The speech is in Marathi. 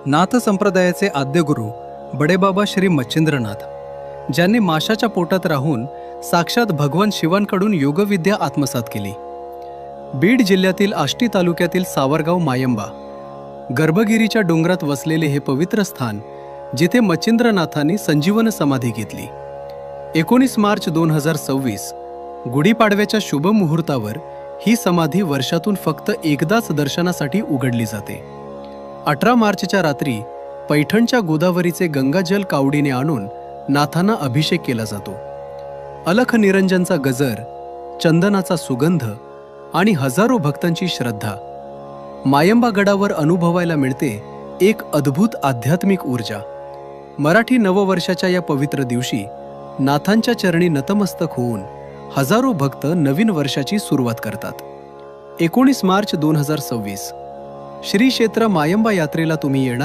नाथ संप्रदायाचे आद्यगुरू बडेबाबा श्री मच्छिंद्रनाथ, ज्यांनी माशाच्या पोटात राहून साक्षात भगवान शिवांकडून योगविद्या आत्मसात केली. बीड जिल्ह्यातील आष्टी तालुक्यातील सावरगाव मायंबा गर्भगिरीच्या डोंगरात वसलेले हे पवित्र स्थान, जिथे मच्छिंद्रनाथांनी संजीवन समाधी घेतली. 19 मार्च 2026 गुढीपाडव्याच्या शुभ मुहूर्तावर ही समाधी वर्षातून फक्त एकदाच दर्शनासाठी उघडली जाते. 18 मार्चच्या रात्री पैठणच्या गोदावरीचे गंगाजल कावडीने आणून नाथांना अभिषेक केला जातो. अलख निरंजनचा गजर, चंदनाचा सुगंध आणि हजारो भक्तांची श्रद्धा. मायंबा गडावर अनुभवायला मिळते एक अद्भुत आध्यात्मिक ऊर्जा. मराठी नववर्षाच्या या पवित्र दिवशी नाथांच्या चरणी नतमस्तक होऊन हजारो भक्त नवीन वर्षाची सुरुवात करतात. 19 मार्च 2026 श्री क्षेत्र मायंबा यात्रेला तुम्ही येणार